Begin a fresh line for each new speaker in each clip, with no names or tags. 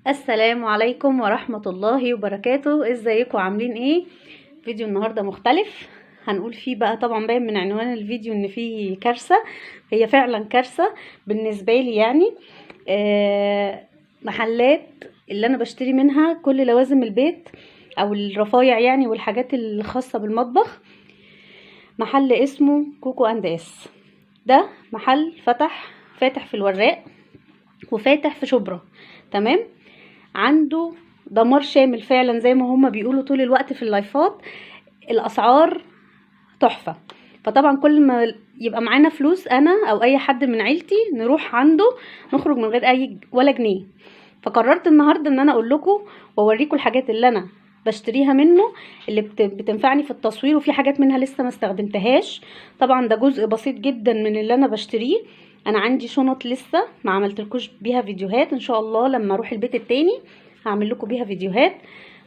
السلام عليكم ورحمة الله وبركاته. ازيكم عاملين ايه؟ فيديو النهاردة مختلف هنقول فيه بقى، طبعا باين من عنوان الفيديو ان فيه كارثة. هي فعلا كارثة بالنسبة لي يعني. محلات اللي انا بشتري منها كل لوازم البيت او الرفايع يعني والحاجات الخاصة بالمطبخ. محل اسمه كوكو اند اس، ده محل فاتح في الوراق وفاتح في شبرا. تمام، عنده دمار شامل فعلا زي ما هما بيقولوا طول الوقت في اللايفات. الاسعار تحفة. فطبعا كل ما يبقى معانا فلوس انا او اي حد من عيلتي نروح عنده، نخرج من غير اي ولا جنيه. فقررت النهارده ان انا اقول لكم واوريكم الحاجات اللي انا بشتريها منه، اللي بتنفعني في التصوير، وفي حاجات منها لسه ما استخدمتهاش. طبعا ده جزء بسيط جدا من اللي انا بشتريه. انا عندي شنط لسه ما عملتلكوش بيها فيديوهات، ان شاء الله لما اروح البيت التاني هعمل لكم بيها فيديوهات.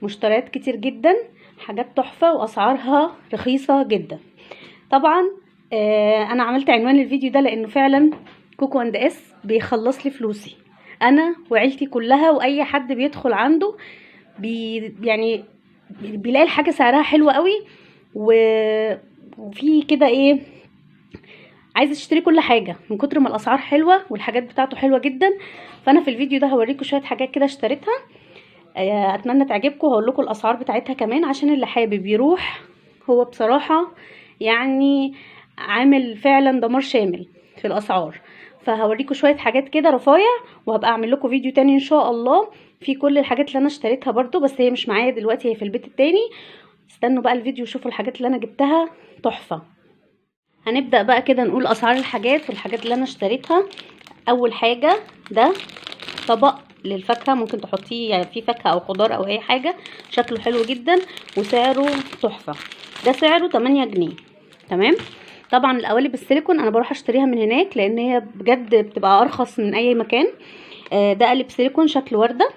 مشتريات كتير جدا، حاجات تحفة واسعارها رخيصة جدا. طبعا انا عملت عنوان الفيديو ده لانه فعلا كوكو اند اس بيخلص لي فلوسي انا وعيلتي كلها، واي حد بيدخل عنده يعني بيلاقي الحاجة سعرها حلو قوي. وفي كده ايه، عايزه اشتري كل حاجه من كتر ما الاسعار حلوه والحاجات بتاعته حلوه جدا. فانا في الفيديو ده هوريكم شويه حاجات كده اشتريتها، اتمنى تعجبكم. هقول لكم الاسعار بتاعتها كمان عشان اللي حابب يروح. هو بصراحه يعني عامل فعلا دمار شامل في الاسعار. فهوريكم شويه حاجات كده رفايع، وهبقى اعمل لكم فيديو تاني ان شاء الله في كل الحاجات اللي انا اشتريتها برضو، بس هي مش معايا دلوقتي، هي في البيت التاني. استنوا بقى الفيديو وشوفوا الحاجات اللي انا جبتها تحفه. هنبدأ بقى كده نقول اسعار الحاجات والحاجات اللي انا اشتريتها. اول حاجة ده طبق للفاكهة، ممكن تحطيه يعني فيه فاكهة او خضار او اي حاجة، شكله حلو جدا وسعره تحفة. ده سعره 8 جنيه. تمام. طبعا القوالب السيليكون انا بروح اشتريها من هناك لان هي بجد بتبقى ارخص من اي مكان. ده قالب سيليكون شكل وردة،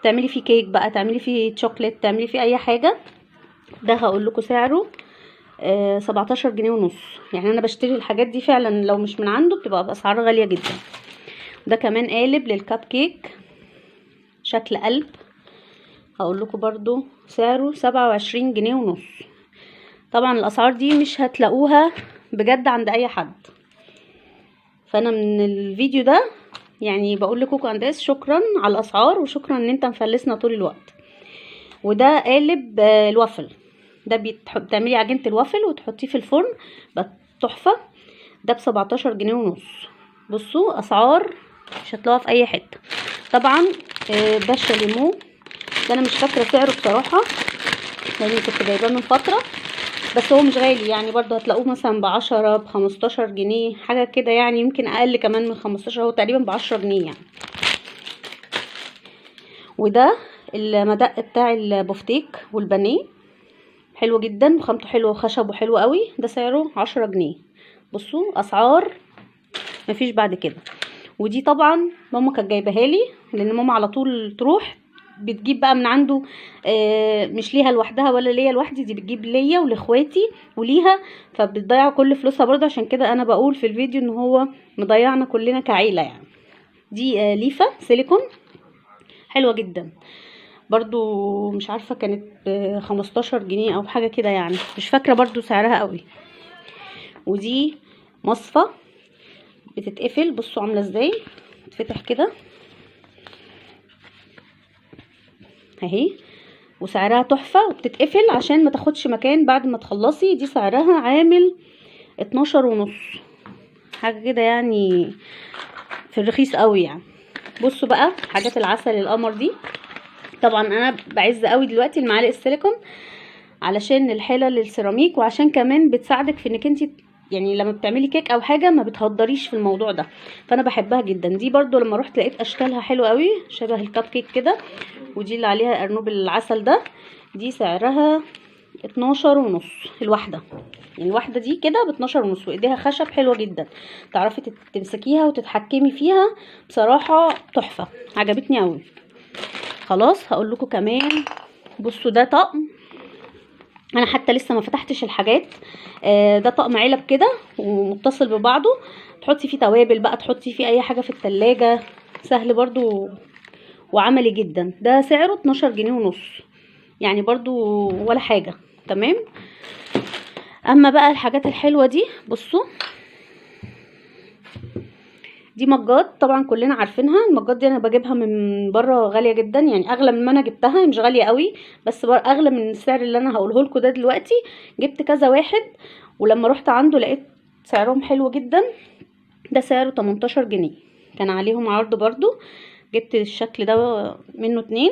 تعملي فيه كيك بقى، تعملي فيه شوكليت، تعملي فيه اي حاجة. ده هقول لكم سعره 17 جنيه ونص. يعني انا بشتري الحاجات دي فعلا لو مش من عنده بتبقى باسعار غاليه جدا. ده كمان قالب للكب كيك شكل قلب، هقول لكم برضو سعره 27 جنيه ونص. طبعا الاسعار دي مش هتلاقوها بجد عند اي حد. فانا من الفيديو ده يعني بقول لكوكو انداس شكرا على الاسعار، وشكرا ان انت مفلسنا طول الوقت. وده قالب الوافل، ده بتعملي عجينه الوافل وتحطيه في الفرن بقى تحفه. ده ب17 جنيه ونص. بصوا اسعار مش هتلاقوها في اي حته. طبعا ده الشاليمو، ده انا مش فاكره سعره بصراحه لاني كنت جايباه من فتره، بس هو مش غالي يعني، برضو هتلاقوه مثلا ب10 ب15 جنيه حاجه كده يعني، يمكن اقل كمان من 15، هو تقريبا ب10 جنيه يعني. وده المدق بتاع البفتيك والبانيه، حلو جدا وخامته حلوه وخشبه حلو قوي. ده سعره 10 جنيه. بصوا اسعار مفيش بعد كده. ودي طبعا ماما كانت جايباها لي لان ماما على طول تروح بتجيب بقى من عنده، مش ليها لوحدها ولا ليا لوحدي، دي بتجيب ليا ولاخواتي وليها، فبتضيع كل فلوسها برضه. عشان كده انا بقول في الفيديو ان هو مضيعنا كلنا كعيله يعني. دي ليفه سيليكون حلوه جدا برضو، مش عارفه كانت ب15 جنيه او حاجه كده يعني، مش فاكره برضو سعرها قوي. ودي مصفى بتتقفل، بصوا عامله ازاي، تفتح كده اهي، وسعرها تحفه وبتتقفل عشان ما تاخدش مكان بعد ما تخلصي. دي سعرها عامل 12 ونص حاجه كده يعني، في الرخيص قوي يعني. بصوا بقى حاجات العسل القمر دي، طبعا انا بعز قوي دلوقتي المعالق السيليكون علشان الحلل السيراميك، وعشان كمان بتساعدك في انك انت يعني لما بتعملي كيك او حاجه ما بتهدريش في الموضوع ده، فانا بحبها جدا. دي برضو لما رحت لقيت اشكالها حلوه قوي شبه الكب كيك كده. ودي اللي عليها ارنوب العسل ده، دي سعرها 12 ونص الواحده. يعني الواحده دي كده ب12 ونص، وايديها خشب حلوه جدا، تعرفي تمسكيها وتتحكمي فيها. بصراحه تحفه عجبتني قوي. خلاص هقول لكم كمان، بصوا ده طقم، انا حتى لسه ما فتحتش الحاجات. ده طقم علب كده ومتصل ببعضه، تحطي فيه توابل بقى، تحطي فيه اي حاجه في التلاجة، سهل برضو وعملي جدا. ده سعره 12 جنيه ونص يعني برضو ولا حاجة. تمام. اما بقى الحاجات الحلوة دي، بصوا دي مجات طبعا كلنا عارفينها. المجات دي انا بجيبها من بره غاليه جدا، يعني اغلى من ما انا جبتها، مش غاليه قوي بس اغلى من السعر اللي انا هقوله لكم ده دلوقتي. جبت كذا واحد ولما رحت عنده لقيت سعرهم حلو جدا. ده سعره 18 جنيه، كان عليهم عرض برضو. جبت الشكل ده منه 2،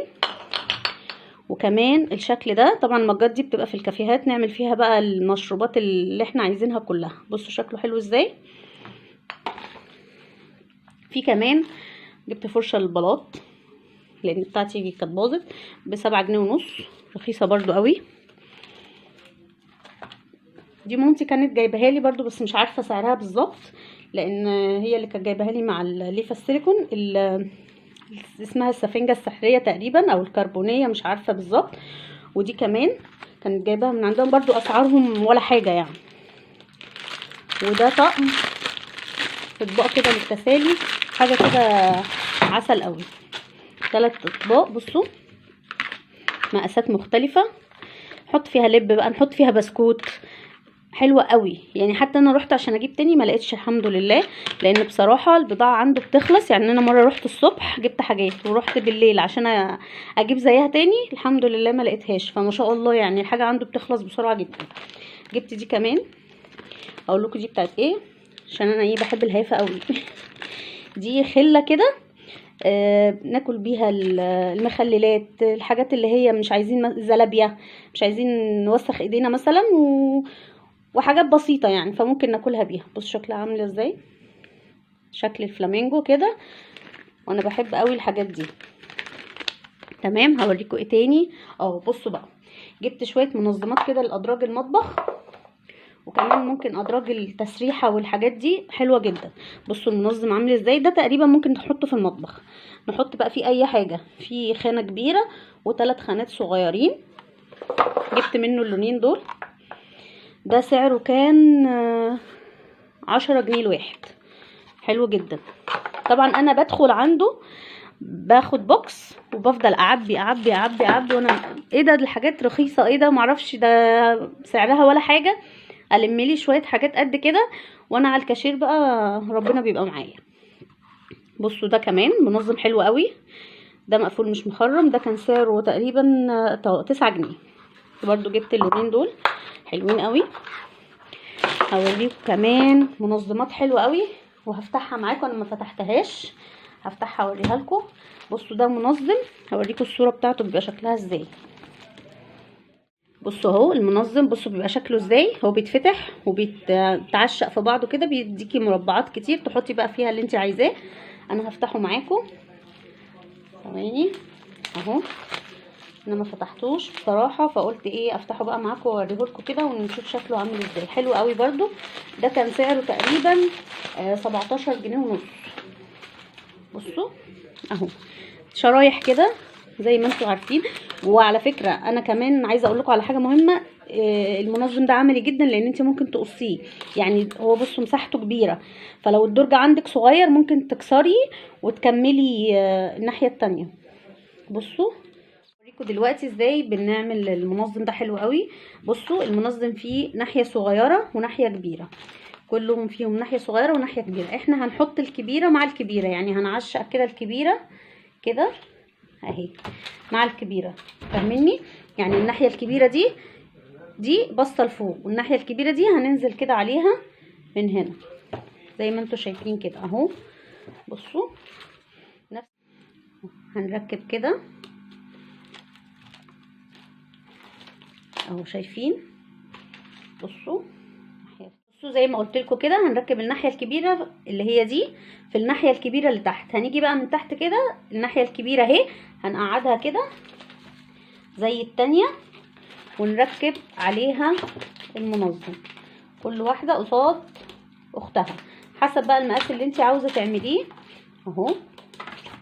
وكمان الشكل ده. طبعا المجات دي بتبقى في الكافيهات نعمل فيها بقى المشروبات اللي احنا عايزينها كلها. بصوا شكله حلو ازاي. في كمان جبت فرشه للبلاط لان بتاعتي كانت باظت، ب7 جنيه ونص، رخيصه برضو قوي. دي مامتي كانت جايباها لي برضو بس مش عارفه سعرها بالظبط، لان هي اللي كانت جايباها لي مع الليفه السيليكون اسمها السفنجه السحريه تقريبا او الكربونيه، مش عارفه بالظبط. ودي كمان كانت جايباها من عندهم برضو، اسعارهم ولا حاجه يعني. وده طقم اطباق كده للتسالي، حاجه كده عسل قوي. 3 اطباق بصوا، مقاسات مختلفه. نحط فيها لب بقى، نحط فيها بسكوت، حلوه قوي يعني. حتى انا رحت عشان اجيب تاني ما لقيتش الحمد لله، لان بصراحه البضاعه عنده بتخلص. يعني انا مره رحت الصبح جبت حاجات ورحت بالليل عشان اجيب زيها تاني، الحمد لله ما لقيتهاش. فما شاء الله يعني الحاجه عنده بتخلص بسرعه جدا. جبت دي كمان، اقول لكم دي بتاعت ايه عشان انا بحب الهيافه قوي. دي خله كده ناكل بيها المخللات، الحاجات اللي هي مش عايزين زلابيا، مش عايزين نوسخ ايدينا مثلا وحاجات بسيطه يعني، فممكن ناكلها بيها. بص شكلها عامل ازاي، شكل الفلامينجو كده، وانا بحب قوي الحاجات دي. تمام. هوريكم ايه تاني. بصوا بقى، جبت شويه منظمات كده لادراج المطبخ، وكمان ممكن ادراج التسريحه والحاجات دي حلوه جدا. بصوا المنظم عامل ازاي. ده تقريبا ممكن نحطه في المطبخ، نحط بقى فيه اي حاجه. في خانه كبيره و3 خانات صغيرين. جبت منه اللونين دول. ده سعره كان 10 جنيه الواحد، حلو جدا. طبعا انا بدخل عنده باخد بوكس وبفضل اعبي اعبي اعبي اعبي، وانا ايه ده الحاجات رخيصه، ايه ده معرفش ده سعرها ولا حاجه. الم لي شويه حاجات قد كده وانا على الكاشير بقى ربنا بيبقى معايا. بصوا ده كمان منظم حلو قوي، ده مقفول مش مخرم. ده كان سعره تقريبا 9 جنيه برضو. جبت اللونين دول حلوين قوي. هوريكم كمان منظمات حلوه قوي وهفتحها معاكم، انا ما فتحتهاش، هفتحها اوريها لكم. بصوا ده منظم، هوريكم الصوره بتاعته بيبقى شكلها ازاي. بصوا اهو المنظم، بصوا بيبقى شكله ازاي. هو بيتفتح وبيتعشق في بعضه كده، بيديكي مربعات كتير تحطي بقى فيها اللي انت عايزاه. انا هفتحه معاكم ثواني اهو. انا ما فتحتوش بصراحه، فقلت افتحه بقى معاكم واوريه لكم كده ونشوف شكله عامل ازاي. حلو قوي برده. ده كان سعره تقريبا 17 جنيه ونص. بصوا اهو شرايح كده زي ما انتوا عارفين. وعلى فكره انا كمان عايزه اقول لكم على حاجه مهمه، المنظم ده عملي جدا لان انت ممكن تقصيه. يعني هو بصوا مساحته كبيره، فلو الدرج عندك صغير ممكن تكسري وتكملي الناحيه التانية. بصوا اوريكم دلوقتي ازاي بنعمل المنظم ده، حلو قوي. بصوا المنظم فيه ناحيه صغيره وناحيه كبيره، كلهم فيهم ناحيه صغيره وناحيه كبيره. احنا هنحط الكبيره مع الكبيره، يعني هنعشق كده الكبيره كده اهي مع الكبيره، فاهميني؟ يعني الناحيه الكبيره دي باصه لفوق، والناحيه الكبيره دي هننزل كده عليها من هنا زي ما انتوا شايفين كده اهو. بصوا نفس هنركب كده اهو، شايفين؟ بصوا زي ما قلت لكم كده، هنركب الناحيه الكبيره اللي هي دي في الناحيه الكبيره اللي تحت. هنيجي بقى من تحت كده الناحيه الكبيره اهي هنقعدها كده زي التانية، ونركب عليها المنظم كل واحده قصاد اختها حسب بقى المقاس اللي انت عاوزه تعمليه اهو.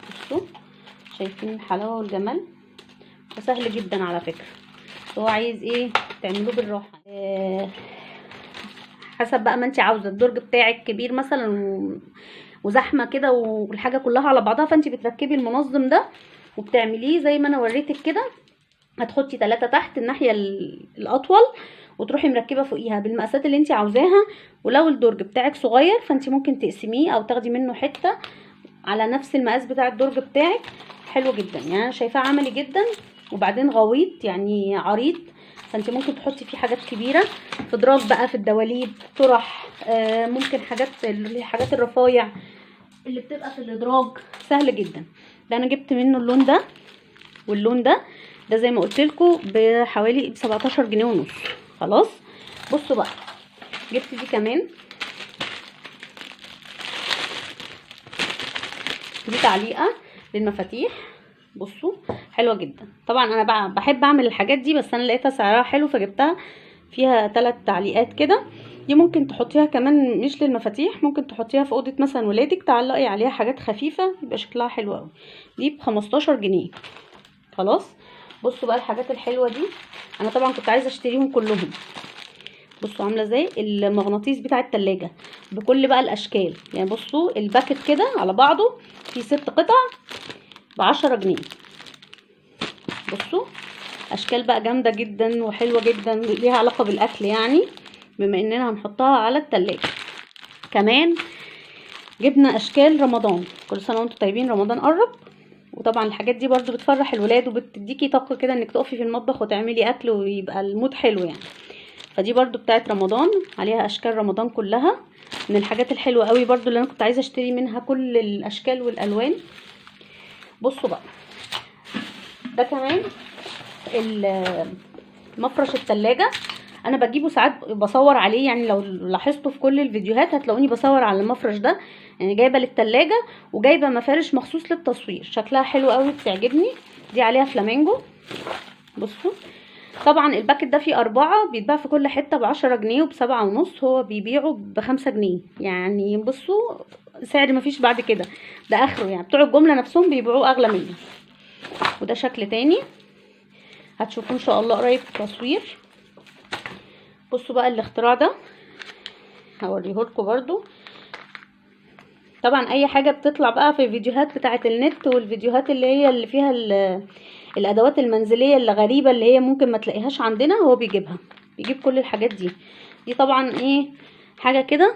بصوا شايفين الحلاوه والجمال، وسهل جدا على فكره. هو عايز تعملوه بالراحه حسب بقى ما انت عاوزه. الدرج بتاعك كبير مثلا وزحمه كده والحاجه كلها على بعضها، فانت بتركبي المنظم ده وبتعمليه زي ما انا وريتك كده. هتحطي 3 تحت الناحيه الاطول، وتروحي مركبه فوقيها بالمقاسات اللي انت عاوزاها. ولو الدرج بتاعك صغير فانت ممكن تقسميه او تاخدي منه حته على نفس المقاس بتاع الدرج بتاعك. حلو جدا يعني، انا شايفاه عملي جدا، وبعدين غويط يعني عريض، فانت ممكن تحطي فيه حاجات كبيره في دراج بقى، في الدواليب، طرح، ممكن حاجات الرفايع اللي بتبقى في الادراج، سهل جدا. ده انا جبت منه اللون ده واللون ده زي ما قلت لكم بحوالي 17 جنيه ونص. خلاص بصوا بقى، جبت دي كمان، دي تعليقه للمفاتيح. بصوا حلوه جدا. طبعا انا بحب اعمل الحاجات دي، بس انا لقيتها سعرها حلو فجبتها، فيها 3 تعليقات كده. دي ممكن تحطيها كمان مش للمفاتيح، ممكن تحطيها في اوضه مثلا ولادك، تعلقي عليها حاجات خفيفه يبقى شكلها حلو قوي. دي ب 15 جنيه. خلاص بصوا بقى الحاجات الحلوه دي، انا طبعا كنت عايزه اشتريهم كلهم. بصوا عامله ازاي المغناطيس بتاع التلاجة بكل بقى الاشكال. يعني بصوا الباكت كده على بعضه فيه 6 قطع ب10 جنيه. بصوا اشكال بقى جامده جدا وحلوه جدا، ليها علاقه بالاكل يعني، بما اننا هنحطها على التلاجة. كمان جبنا اشكال رمضان، كل سنه وانتم طيبين، رمضان قرب. وطبعا الحاجات دي برضو بتفرح الولاد وبتديكي طاقه كده انك تقفي في المطبخ وتعملي اكل ويبقى المود حلو يعني. فدي برضو بتاعت رمضان، عليها اشكال رمضان كلها، من الحاجات الحلوه قوي برضو اللي انا كنت عايزه اشتري منها كل الاشكال والالوان. بصوا بقى ده كمان مفرش التلاجة، انا بجيبه ساعات بصور عليه، يعني لو لاحظتوا في كل الفيديوهات هتلاقوني بصور على المفرش ده. يعني جايبه للتلاجة وجايبه مفارش مخصوص للتصوير، شكلها حلو قوي بتعجبني. دي عليها فلامينجو. بصوا طبعا الباكت ده فيه 4، بيتباع في كل حته ب10 جنيه وب7.5، هو بيبيعه ب5 جنيه. يعني بصوا سعر مفيش بعد كده، ده اخره يعني. بتوع الجمله نفسهم بيبيعوه اغلى منه. وده شكل تاني هتشوفوه ان شاء الله قريب في التصوير. بصوا بقى الاختراع ده هوريهولكوا برضو. طبعا اي حاجه بتطلع بقى في الفيديوهات بتاعه النت والفيديوهات اللي فيها الادوات المنزليه اللي غريبه، اللي هي ممكن ما تلاقيهاش عندنا، هو بيجيبها، بيجيب كل الحاجات دي. دي طبعا ايه، حاجه كده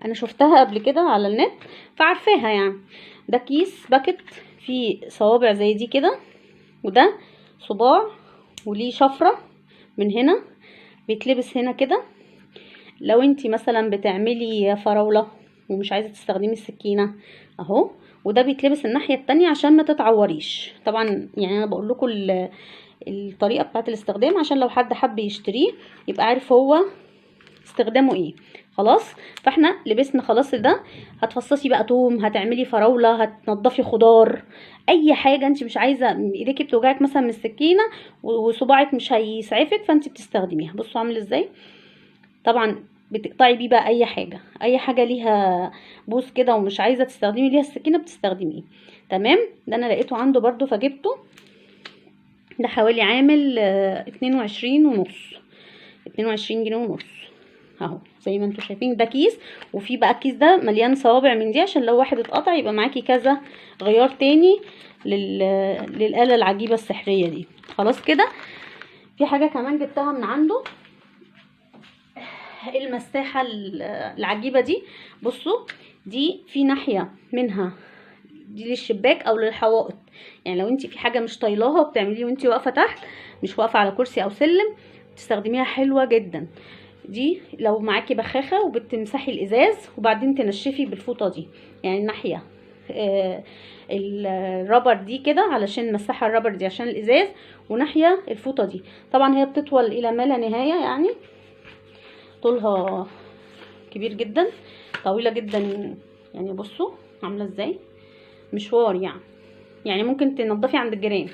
انا شفتها قبل كده على النت فعارفاها يعني. ده كيس باكت فيه صوابع زي دي كده، وده صباع وليه شفره من هنا، بيتلبس هنا كده. لو انتي مثلا بتعملي فراولة ومش عايزة تستخدمي السكينة اهو، وده بيتلبس الناحية التانية عشان ما تتعوريش. طبعا يعني انا بقول لكم الطريقة بتاعت الاستخدام عشان لو حد حب يشتريه يبقى عارف هو استخدامه ايه. خلاص فاحنا لبسنا خلاص ده. هتفصصي بقى توم، هتعملي فراولة، هتنضفي خضار، اي حاجة انت مش عايزة ايديكي بتوجعك مثلا من السكينة وصباعك مش هيسعفك فانت بتستخدميها. بصوا عامل ازاي. طبعا بتقطعي بيه بقى اي حاجه ليها بوس كده ومش عايزه تستخدمي ليها السكينه بتستخدميه. تمام. ده انا لقيته عنده برضو فجبته. ده حوالي عامل 22 جنيه ونص اهو زي ما انتوا شايفين. ده كيس، وفي بقى الكيس ده مليان صوابع من دي عشان لو واحد اتقطع يبقى معاكي كذا غيار تاني للآلة العجيبه السحريه دي. خلاص كده. في حاجه كمان جبتها من عنده، المساحة العجيبة دي. بصوا دي في ناحية منها دي للشباك او للحوائط، يعني لو انت في حاجة مش طايلاها وبتعمليه وانت واقفة تحت، مش واقفة على كرسي او سلم، تستخدميها حلوة جدا. دي لو معاكي بخاخة وبتمسحي الازاز وبعدين تنشفي بالفوطة دي، يعني ناحية الرابر دي كده علشان مسحها الرابر دي عشان الازاز، وناحية الفوطة دي. طبعا هي بتطول الى ما لا نهاية، يعني طولها كبير جدا، طويلة جدا يعني. بصوا عاملة ازاي، مشوار يعني ممكن تنضفي عند الجيران.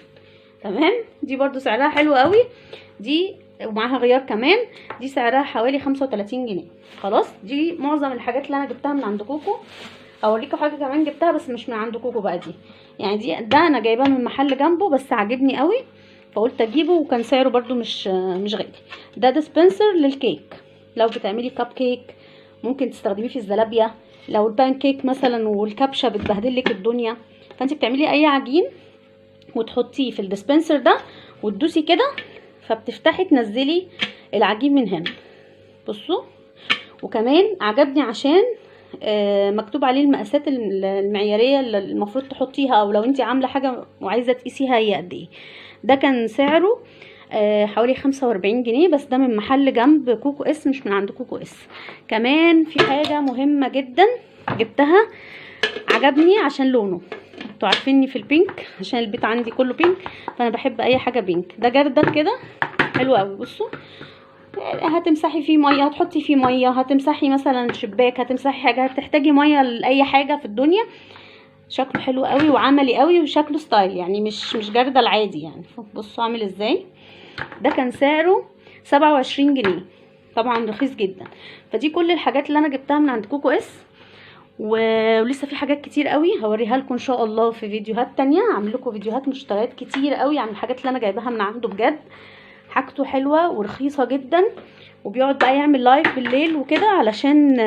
تمام. دي برضو سعرها حلو قوي، دي ومعاها غيار كمان. دي سعرها حوالي 35 جنيه. خلاص دي معظم الحاجات اللي انا جبتها من عند كوكو. اوريكم حاجه كمان جبتها بس مش من عند كوكو بقى. دي يعني ده انا جايباه من محل جنبه بس عجبني قوي فقلت اجيبه، وكان سعره برضو مش غالي. ده ديسبنسر للكيك، لو بتعملي كاب كيك ممكن تستخدميه في الزلابيه. لو البان كيك مثلا والكبشه بتبهدلك الدنيا، فانت بتعملي اي عجين وتحطيه في الديسبنسر ده وتدوسي كده، فبتفتحي تنزلي العجين من هنا. بصوا، وكمان عجبني عشان مكتوب عليه المقاسات المعياريه اللي المفروض تحطيها، او لو انت عامله حاجه وعايزه تقيسيها هي قد ايه. ده كان سعره حوالي 45 جنيه، بس ده من محل جنب كوكو اس، مش من عند كوكو اس. كمان في حاجه مهمه جدا جبتها، عجبني عشان لونه، انتوا عارفيني في البينك عشان البيت عندي كله بينك، فانا بحب اي حاجه بينك. ده جردل كده حلو قوي. بصوا، هتمسحي فيه ميه، هتحطي فيه ميه، هتمسحي مثلا شباك، هتمسحي حاجه، هتحتاجي ميه لاي حاجه في الدنيا. شكله حلو قوي وعملي قوي وشكله ستايل، يعني مش جردل عادي يعني. بصوا عامل ازاي. ده كان سعره 27 جنيه، طبعا رخيص جدا. فدي كل الحاجات اللي انا جبتها من عند كوكو اس، ولسه في حاجات كتير قوي هوريها لكم ان شاء الله في فيديوهات تانية. هعمل لكم فيديوهات مشتريات كتير قوي عن الحاجات اللي انا جايباها من عنده. بجد حاجته حلوه ورخيصه جدا، وبيقعد بقى يعمل لايف بالليل وكده علشان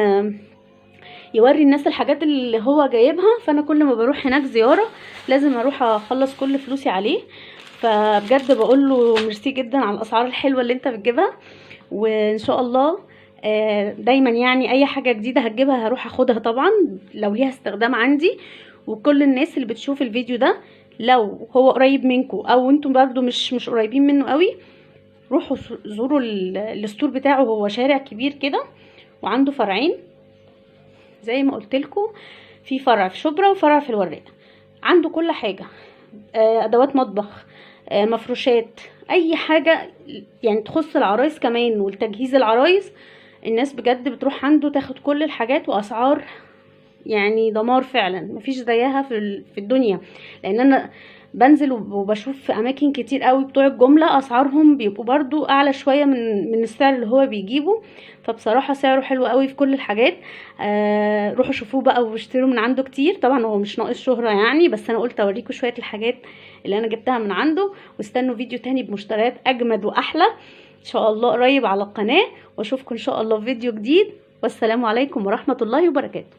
يوري الناس الحاجات اللي هو جايبها. فانا كل ما بروح هناك زياره لازم اروح اخلص كل فلوسي عليه. فبجد بقول له ميرسي جدا على الاسعار الحلوه اللي انت بتجيبها، وان شاء الله دايما يعني اي حاجه جديده هتجيبها هروح اخدها طبعا لو ليها استخدام عندي. وكل الناس اللي بتشوف الفيديو ده لو هو قريب منكم او انتم برضو مش قريبين منه قوي، روحوا زوروا الستور بتاعه. هو شارع كبير كده وعنده فرعين زي ما قلت لكم، في فرع في شبرا وفرع في الوراق. عنده كل حاجه، ادوات مطبخ، مفروشات، اي حاجه يعني تخص العرايس كمان والتجهيز العرايس. الناس بجد بتروح عنده تاخد كل الحاجات، واسعار يعني دمار فعلا، مفيش زيها في الدنيا. لان انا بنزل وبشوف في اماكن كتير قوي بتوع الجمله اسعارهم بيبقوا برضو اعلى شويه من السعر اللي هو بيجيبه. فبصراحه سعره حلو قوي في كل الحاجات. روحوا شوفوه بقى واشتروا من عنده كتير. طبعا هو مش ناقص شهره يعني، بس انا قلت اوريكم شويه الحاجات اللي انا جبتها من عنده. واستنوا فيديو تاني بمشتريات اجمد واحلى ان شاء الله قريب على القناه، واشوفكم ان شاء الله في فيديو جديد. والسلام عليكم ورحمه الله وبركاته.